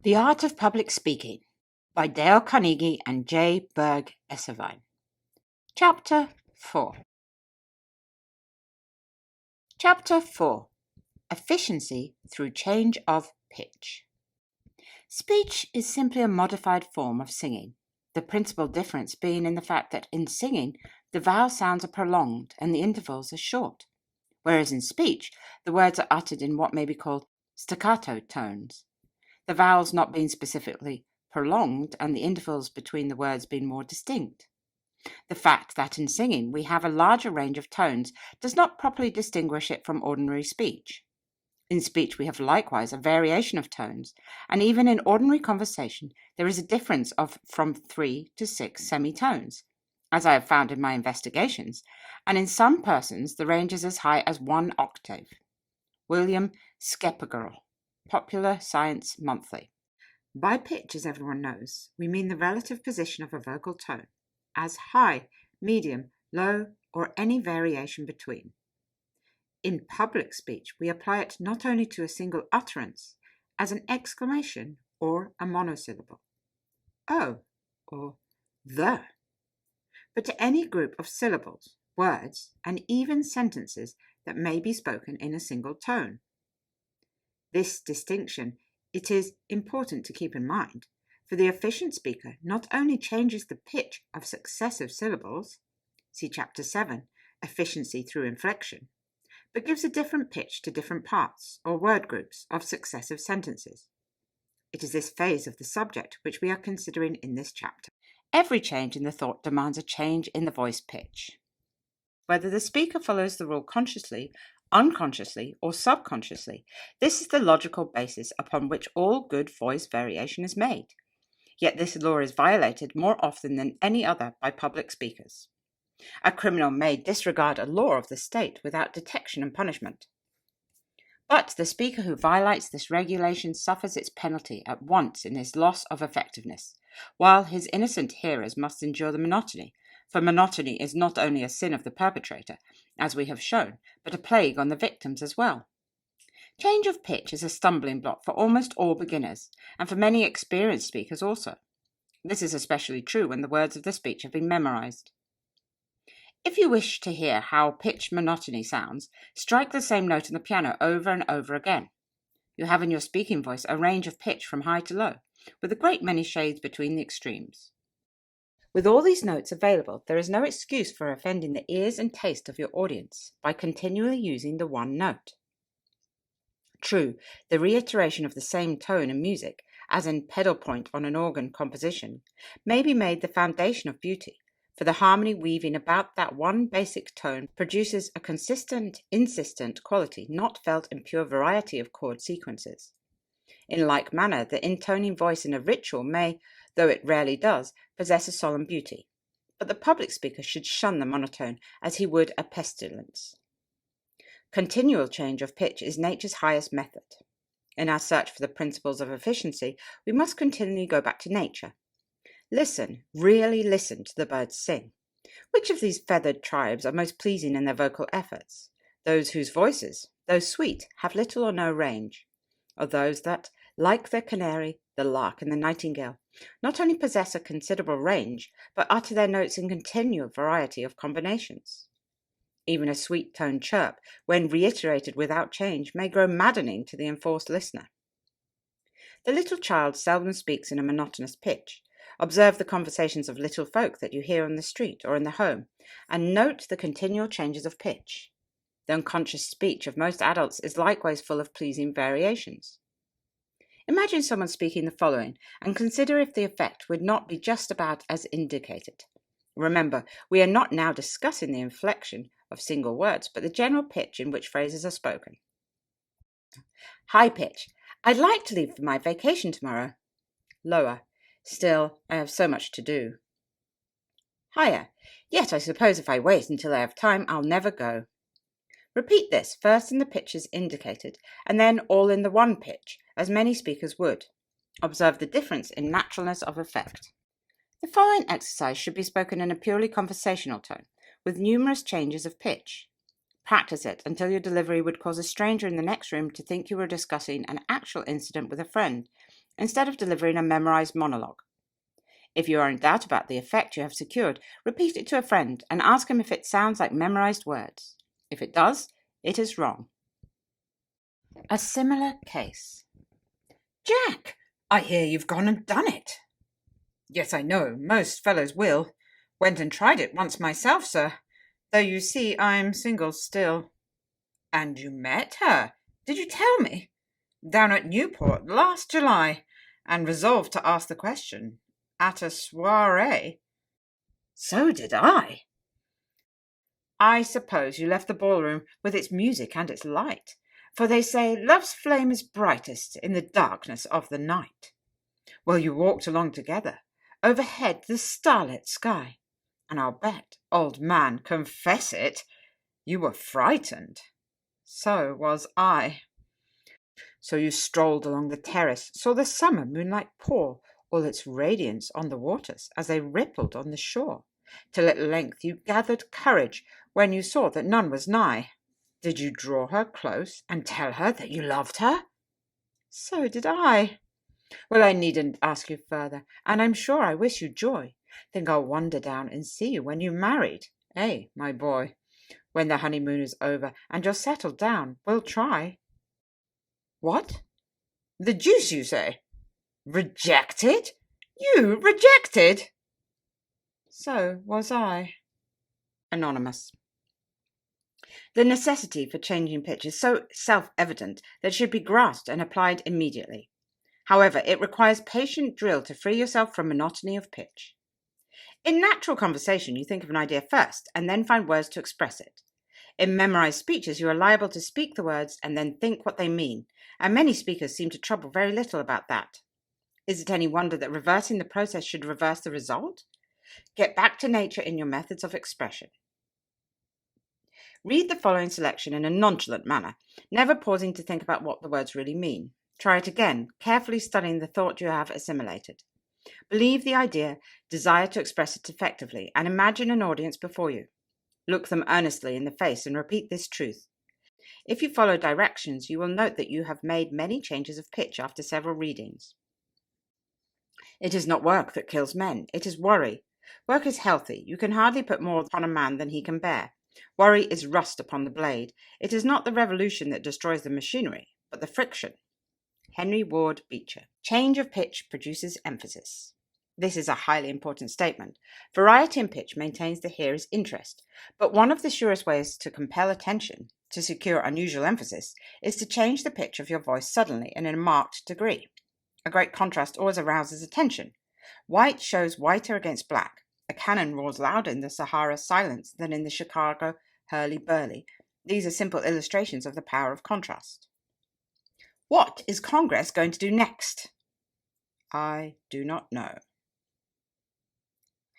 The Art of Public Speaking by Dale Carnegie and J. Berg Essevine. Chapter 4. Chapter 4. Efficiency through change of pitch. Speech is simply a modified form of singing, the principal difference being in the fact that in singing, the vowel sounds are prolonged and the intervals are short, whereas in speech, the words are uttered in what may be called staccato tones, the vowels not being specifically prolonged and the intervals between the words being more distinct. The fact that in singing we have a larger range of tones does not properly distinguish it from ordinary speech. In speech we have likewise a variation of tones, and even in ordinary conversation there is a difference of from 3 to 6 semitones, as I have found in my investigations, and in some persons the range is as high as 1 octave. William Skepagerl, Popular Science Monthly. By pitch, as everyone knows, we mean the relative position of a vocal tone, as high, medium, low, or any variation between. In public speech, we apply it not only to a single utterance, as an exclamation or a monosyllable, oh, or the, but to any group of syllables, words, and even sentences that may be spoken in a single tone. This distinction it is important to keep in mind, for the efficient speaker not only changes the pitch of successive syllables, see Chapter 7, Efficiency through Inflection, but gives a different pitch to different parts or word groups of successive sentences. It is this phase of the subject which we are considering in this chapter. Every change in the thought demands a change in the voice pitch. Whether the speaker follows the rule consciously, unconsciously, or subconsciously, this is the logical basis upon which all good voice variation is made. Yet this law is violated more often than any other by public speakers. A criminal may disregard a law of the state without detection and punishment. But the speaker who violates this regulation suffers its penalty at once in his loss of effectiveness, while his innocent hearers must endure the monotony, for monotony is not only a sin of the perpetrator, as we have shown, but a plague on the victims as well. Change of pitch is a stumbling block for almost all beginners, and for many experienced speakers also. This is especially true when the words of the speech have been memorized. If you wish to hear how pitch monotony sounds, strike the same note on the piano over and over again. You have in your speaking voice a range of pitch from high to low, with a great many shades between the extremes. With all these notes available, there is no excuse for offending the ears and taste of your audience by continually using the one note. True, the reiteration of the same tone in music, as in pedal point on an organ composition, may be made the foundation of beauty, for the harmony weaving about that one basic tone produces a consistent, insistent quality not felt in pure variety of chord sequences. In like manner, the intoning voice in a ritual may, though it rarely does, possess a solemn beauty, but the public speaker should shun the monotone as he would a pestilence. Continual change of pitch is nature's highest method. In our search for the principles of efficiency, we must continually go back to nature. Listen, really listen to the birds sing. Which of these feathered tribes are most pleasing in their vocal efforts? Those whose voices, though sweet, have little or no range, or those that, like the canary, the lark, and the nightingale, not only possess a considerable range, but utter their notes in continual variety of combinations? Even a sweet-toned chirp, when reiterated without change, may grow maddening to the enforced listener. The little child seldom speaks in a monotonous pitch. Observe the conversations of little folk that you hear on the street or in the home, and note the continual changes of pitch. The unconscious speech of most adults is likewise full of pleasing variations. Imagine someone speaking the following, and consider if the effect would not be just about as indicated. Remember, we are not now discussing the inflection of single words, but the general pitch in which phrases are spoken. High pitch. I'd like to leave for my vacation tomorrow. Lower. Still, I have so much to do. Higher. Yet I suppose if I wait until I have time, I'll never go. Repeat this, first in the pitches indicated, and then all in the one pitch, as many speakers would. Observe the difference in naturalness of effect. The following exercise should be spoken in a purely conversational tone, with numerous changes of pitch. Practice it until your delivery would cause a stranger in the next room to think you were discussing an actual incident with a friend, instead of delivering a memorized monologue. If you are in doubt about the effect you have secured, repeat it to a friend and ask him if it sounds like memorized words. If it does, it is wrong. A similar case. Jack, I hear you've gone and done it. Yes, I know, most fellows will. Went and tried it once myself, sir, though you see I'm single still. And you met her, did you tell me? Down at Newport last July, and resolved to ask the question. At a soiree. So did I. I suppose you left the ballroom with its music and its light, for they say love's flame is brightest in the darkness of the night. Well, you walked along together, overhead the starlit sky, and I'll bet, old man, confess it, you were frightened. So was I. So you strolled along the terrace, saw the summer moonlight pour all its radiance on the waters as they rippled on the shore, till at length you gathered courage when you saw that none was nigh. Did you draw her close and tell her that you loved her? So did I. Well, I needn't ask you further, and I'm sure I wish you joy. Think I'll wander down and see you when you're married, eh, my boy? When the honeymoon is over and you're settled down, we'll try. What? The deuce, you say? Rejected? You rejected? So was I. Anonymous. The necessity for changing pitch is so self-evident that it should be grasped and applied immediately. However, it requires patient drill to free yourself from monotony of pitch. In natural conversation, you think of an idea first and then find words to express it. In memorized speeches, you are liable to speak the words and then think what they mean, and many speakers seem to trouble very little about that. Is it any wonder that reversing the process should reverse the result? Get back to nature in your methods of expression. Read the following selection in a nonchalant manner, never pausing to think about what the words really mean. Try it again, carefully studying the thought you have assimilated. Believe the idea, desire to express it effectively, and imagine an audience before you. Look them earnestly in the face and repeat this truth. If you follow directions, you will note that you have made many changes of pitch after several readings. It is not work that kills men, it is worry. Work is healthy. You can hardly put more upon a man than he can bear. Worry is rust upon the blade. It is not the revolution that destroys the machinery, but the friction. Henry Ward Beecher. Change of pitch produces emphasis. This is a highly important statement. Variety in pitch maintains the hearer's interest, but one of the surest ways to compel attention, to secure unusual emphasis, is to change the pitch of your voice suddenly and in a marked degree. A great contrast always arouses attention. White shows whiter against black. A cannon roars louder in the Sahara silence than in the Chicago hurly-burly. These are simple illustrations of the power of contrast. What is Congress going to do next? I do not know.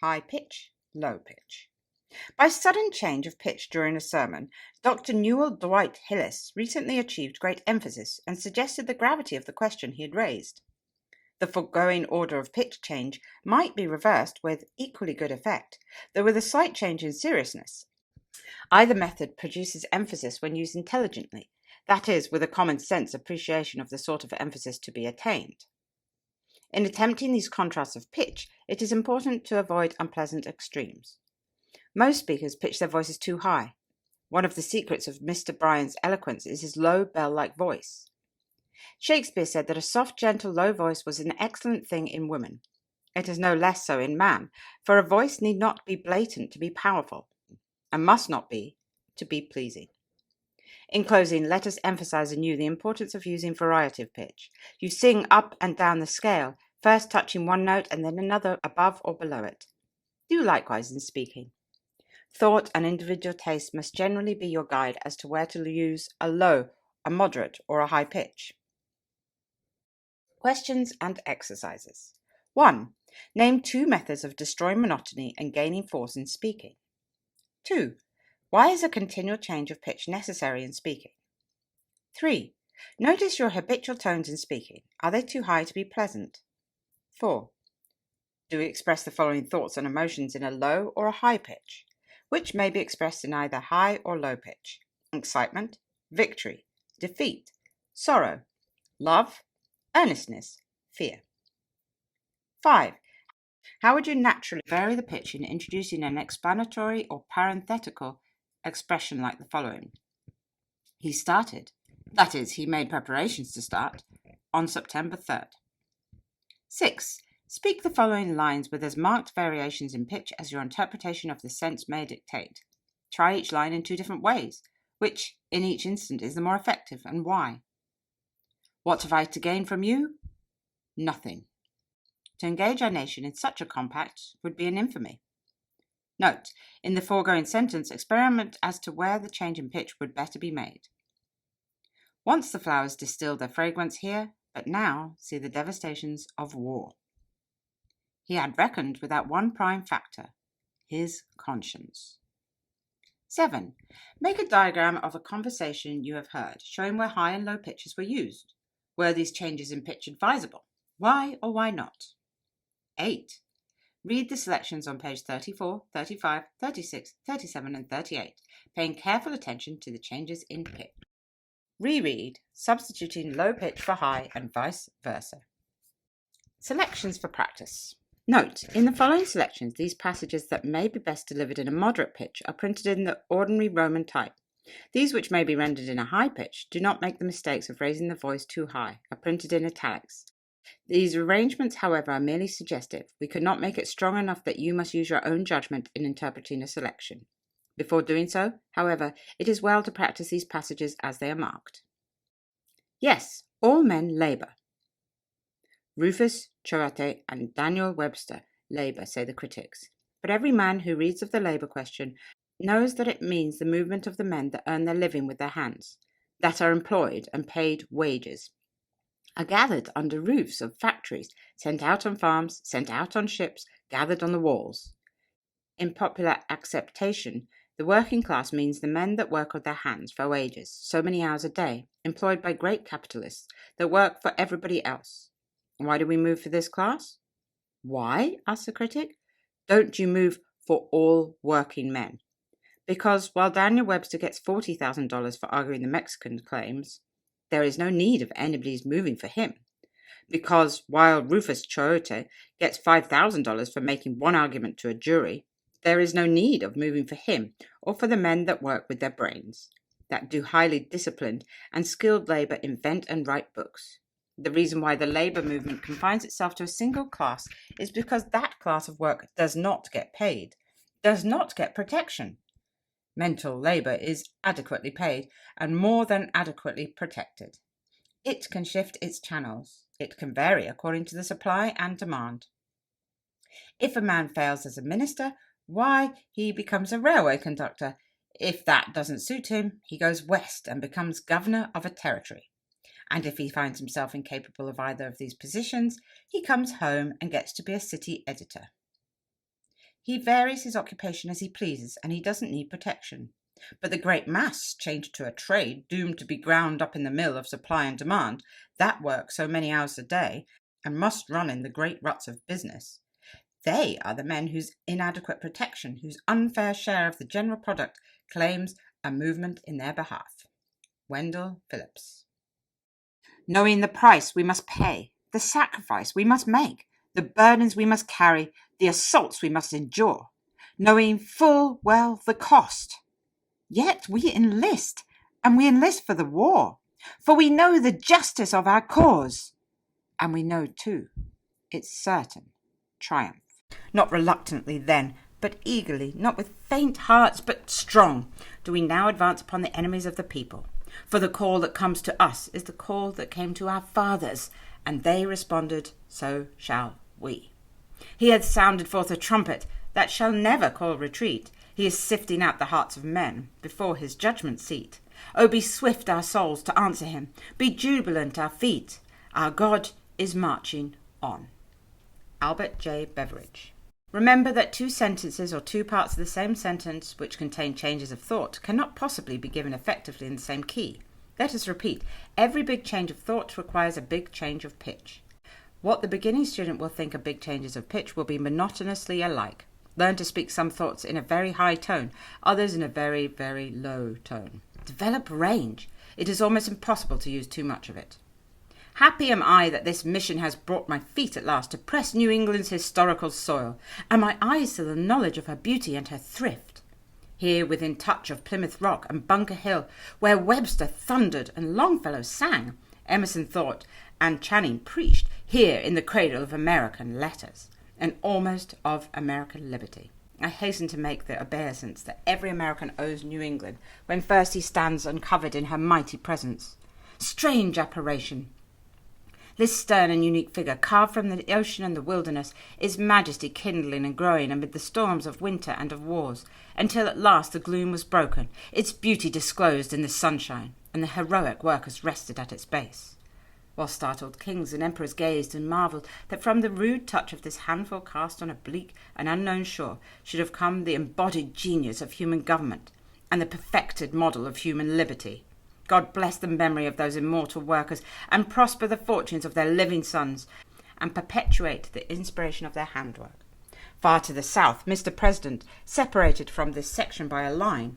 High pitch, low pitch. By sudden change of pitch during a sermon, Dr. Newell Dwight Hillis recently achieved great emphasis and suggested the gravity of the question he had raised. The foregoing order of pitch change might be reversed with equally good effect, though with a slight change in seriousness. Either method produces emphasis when used intelligently, that is, with a common sense appreciation of the sort of emphasis to be attained. In attempting these contrasts of pitch, it is important to avoid unpleasant extremes. Most speakers pitch their voices too high. One of the secrets of Mr. Bryan's eloquence is his low, bell-like voice. Shakespeare said that a soft, gentle, low voice was an excellent thing in woman. It is no less so in man, for a voice need not be blatant to be powerful, and must not be to be pleasing. In closing, let us emphasize anew the importance of using variety of pitch. You sing up and down the scale, first touching one note and then another above or below it. Do likewise in speaking. Thought and individual taste must generally be your guide as to where to use a low, a moderate, or a high pitch. Questions and exercises. 1. Name 2 methods of destroying monotony and gaining force in speaking. 2. Why is a continual change of pitch necessary in speaking? 3. Notice your habitual tones in speaking. Are they too high to be pleasant? 4. Do we express the following thoughts and emotions in a low or a high pitch, which may be expressed in either high or low pitch? Excitement, victory, defeat, sorrow, love, earnestness, fear. 5. How would you naturally vary the pitch in introducing an explanatory or parenthetical expression like the following? He started, that is, he made preparations to start, on September 3rd. 6. Speak the following lines with as marked variations in pitch as your interpretation of the sense may dictate. Try each line in 2 different ways. Which, in each instant, is the more effective, and why? What have I to gain from you? Nothing. To engage our nation in such a compact would be an infamy. Note, in the foregoing sentence, experiment as to where the change in pitch would better be made. Once the flowers distilled their fragrance here, but now see the devastations of war. He had reckoned without one prime factor, his conscience. 7. Make a diagram of a conversation you have heard, showing where high and low pitches were used. Were these changes in pitch advisable? Why or why not? 8. Read the selections on page 34, 35, 36, 37, and 38, paying careful attention to the changes in pitch. Reread, substituting low pitch for high and vice versa. Selections for practice. Note, in the following selections, these passages that may be best delivered in a moderate pitch are printed in the ordinary Roman type. These which may be rendered in a high pitch do not make the mistakes of raising the voice too high, are printed in italics. These arrangements, however, are merely suggestive. We could not make it strong enough that you must use your own judgment in interpreting a selection. Before doing so, however, it is well to practice these passages as they are marked. Yes, all men labour. Rufus Choate and Daniel Webster labour, say the critics. But every man who reads of the labour question knows that it means the movement of the men that earn their living with their hands, that are employed and paid wages, are gathered under roofs of factories, sent out on farms, sent out on ships, gathered on the walls. In popular acceptation, the working class means the men that work with their hands for wages, so many hours a day, employed by great capitalists that work for everybody else. Why do we move for this class? Why, asks the critic. Don't you move for all working men? Because while Daniel Webster gets $40,000 for arguing the Mexican claims, there is no need of anybody's moving for him. Because while Rufus Choate gets $5,000 for making one argument to a jury, there is no need of moving for him or for the men that work with their brains, that do highly disciplined and skilled labour invent and write books. The reason why the labour movement confines itself to a single class is because that class of work does not get paid, does not get protection. Mental labour is adequately paid and more than adequately protected. It can shift its channels. It can vary according to the supply and demand. If a man fails as a minister, why, he becomes a railway conductor. If that doesn't suit him, he goes west and becomes governor of a territory. And if he finds himself incapable of either of these positions, he comes home and gets to be a city editor. He varies his occupation as he pleases, and he doesn't need protection. But the great mass, changed to a trade, doomed to be ground up in the mill of supply and demand, that work so many hours a day, and must run in the great ruts of business, they are the men whose inadequate protection, whose unfair share of the general product, claims a movement in their behalf. Wendell Phillips. Knowing the price we must pay, the sacrifice we must make, the burdens we must carry, the assaults we must endure, knowing full well the cost. Yet we enlist, and we enlist for the war, for we know the justice of our cause, and we know, too, its certain triumph. Not reluctantly then, but eagerly, not with faint hearts, but strong, do we now advance upon the enemies of the people. For the call that comes to us is the call that came to our fathers, and they responded, so shall we. He hath sounded forth a trumpet that shall never call retreat. He is sifting out the hearts of men before his judgment seat. Oh, be swift our souls to answer him. Be jubilant our feet. Our God is marching on. Albert J. Beveridge. Remember that 2 sentences or 2 parts of the same sentence which contain changes of thought cannot possibly be given effectively in the same key. Let us repeat, every big change of thought requires a big change of pitch. What the beginning student will think of big changes of pitch will be monotonously alike. Learn to speak some thoughts in a very high tone, others in a very, very low tone. Develop range. It is almost impossible to use too much of it. Happy am I that this mission has brought my feet at last to press New England's historical soil, and my eyes to the knowledge of her beauty and her thrift. Here within touch of Plymouth Rock and Bunker Hill, where Webster thundered and Longfellow sang, Emerson thought, and Channing preached, here in the cradle of American letters, and almost of American liberty. I hasten to make the obeisance that every American owes New England when first he stands uncovered in her mighty presence. Strange apparition! This stern and unique figure, carved from the ocean and the wilderness, its majesty kindling and growing amid the storms of winter and of wars, until at last the gloom was broken, its beauty disclosed in the sunshine, and the heroic workers rested at its base. While startled kings and emperors gazed and marvelled that from the rude touch of this handful cast on a bleak and unknown shore should have come the embodied genius of human government, and the perfected model of human liberty. God bless the memory of those immortal workers, and prosper the fortunes of their living sons, and perpetuate the inspiration of their handiwork. Far to the south, Mr. President, separated from this section by a line,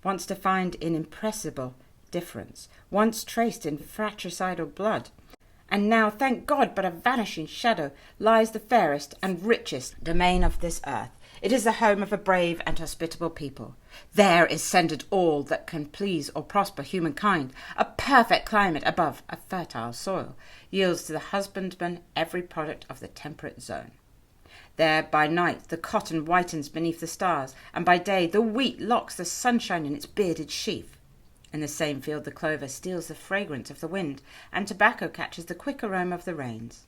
once defined in impressible difference, once traced in fratricidal blood, and now, thank God, but a vanishing shadow, lies the fairest and richest domain of this earth. It is the home of a brave and hospitable people. There is centred all that can please or prosper humankind. A perfect climate above a fertile soil yields to the husbandman every product of the temperate zone. There by night the cotton whitens beneath the stars, and by day the wheat locks the sunshine in its bearded sheaf. In the same field the clover steals the fragrance of the wind, and tobacco catches the quick aroma of the rains.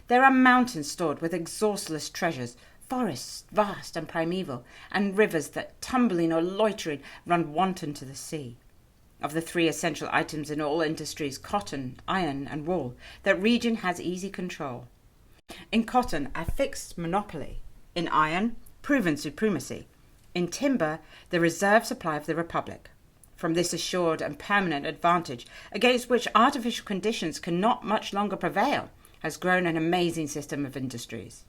There are mountains stored with exhaustless treasures, forests vast and primeval, and rivers that, tumbling or loitering, run wanton to the sea. Of the three essential items in all industries, cotton, iron, and wool, that region has easy control. In cotton, a fixed monopoly. In iron, proven supremacy. In timber, the reserve supply of the Republic. From this assured and permanent advantage, against which artificial conditions cannot much longer prevail, has grown an amazing system of industries.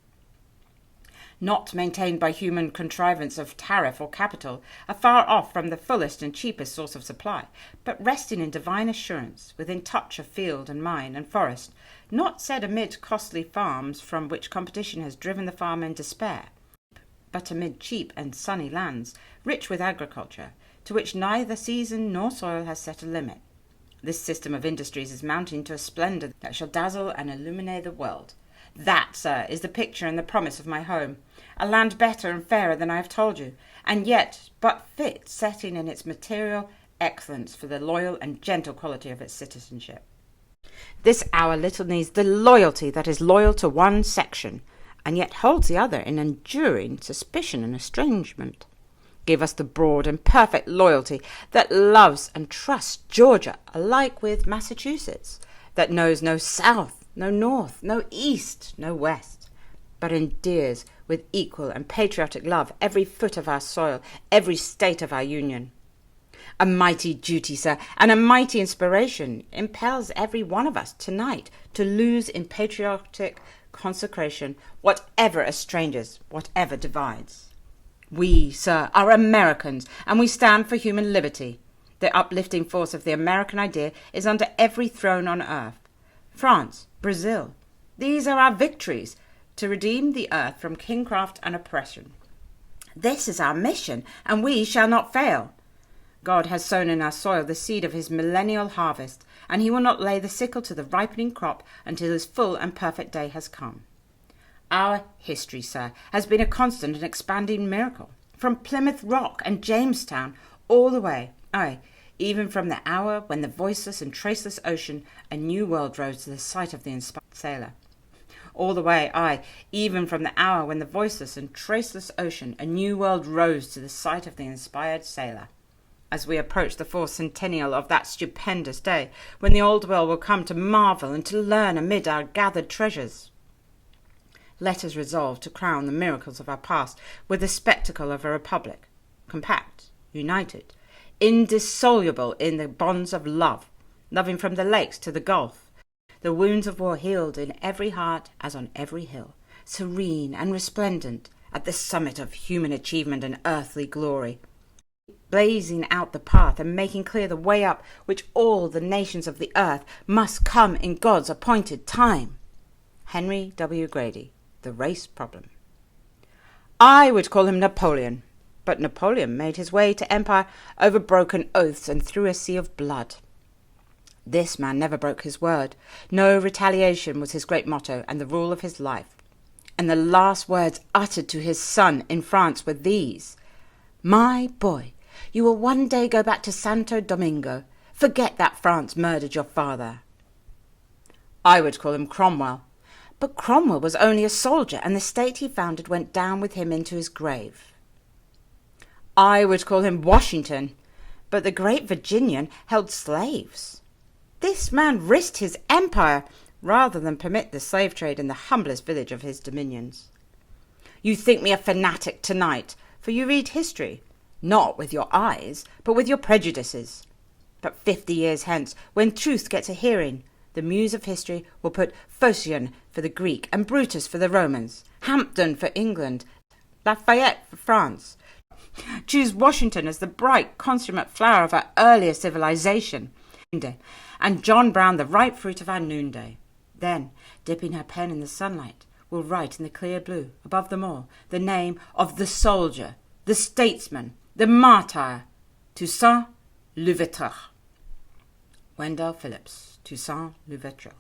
Not maintained by human contrivance of tariff or capital, are far off from the fullest and cheapest source of supply, but resting in divine assurance, within touch of field and mine and forest, not set amid costly farms from which competition has driven the farmer in despair, but amid cheap and sunny lands, rich with agriculture, to which neither season nor soil has set a limit. This system of industries is mounting to a splendour that shall dazzle and illuminate the world. That, sir, is the picture and the promise of my home, a land better and fairer than I have told you, and yet but fit setting in its material excellence for the loyal and gentle quality of its citizenship. This hour little needs the loyalty that is loyal to one section, and yet holds the other in enduring suspicion and estrangement. Give us the broad and perfect loyalty that loves and trusts Georgia alike with Massachusetts, that knows no south, no north, no east, no west, but endears with equal and patriotic love every foot of our soil, every state of our union. A mighty duty, sir, and a mighty inspiration impels every one of us tonight to lose in patriotic consecration whatever estranges, whatever divides. We, sir, are Americans, and we stand for human liberty. The uplifting force of the American idea is under every throne on earth. France, Brazil, these are our victories to redeem the earth from kingcraft and oppression. This is our mission, and we shall not fail. God has sown in our soil the seed of his millennial harvest, and he will not lay the sickle to the ripening crop until his full and perfect day has come. Our history, sir, has been a constant and expanding miracle, from Plymouth Rock and Jamestown all the way, aye, even from the hour when the voiceless and traceless ocean a new world rose to the sight of the inspired sailor. All the way, aye, even from the hour when the voiceless and traceless ocean a new world rose to the sight of the inspired sailor. As we approach the 4th centennial of that stupendous day, when the old world will come to marvel and to learn amid our gathered treasures, let us resolve to crown the miracles of our past with the spectacle of a republic, compact, united, indissoluble in the bonds of love, loving from the lakes to the gulf, the wounds of war healed in every heart as on every hill, serene and resplendent at the summit of human achievement and earthly glory. blazing out the path and making clear the way up which all the nations of the earth must come in God's appointed time. Henry W. Grady, The Race Problem. I would call him Napoleon, but Napoleon made his way to empire over broken oaths and through a sea of blood. This man never broke his word. No retaliation was his great motto and the rule of his life. And the last words uttered to his son in France were these: "My boy, you will one day go back to Santo Domingo. Forget that France murdered your father." I would call him Cromwell, but Cromwell was only a soldier, and the state he founded went down with him into his grave. I would call him Washington, but the great Virginian held slaves. This man risked his empire rather than permit the slave trade in the humblest village of his dominions. You think me a fanatic tonight, for you read history, not with your eyes, but with your prejudices. But 50 years hence, when truth gets a hearing, the muse of history will put Phocion for the Greek and Brutus for the Romans, Hampden for England, Lafayette for France. Choose Washington as the bright, consummate flower of our earlier civilization, and John Brown the ripe fruit of our noonday. Then, dipping her pen in the sunlight, will write in the clear blue, above them all, the name of the soldier, the statesman, the martyr, Toussaint Louverture. Wendell Phillips, Toussaint Louverture.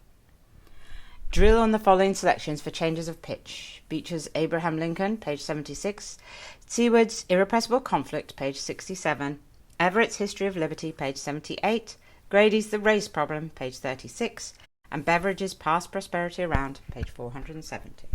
Drill on the following selections for changes of pitch. Beecher's Abraham Lincoln, page 76. Seward's Irrepressible Conflict, page 67. Everett's History of Liberty, page 78. Grady's The Race Problem, page 36. And Beveridge's Past Prosperity Around, page 470.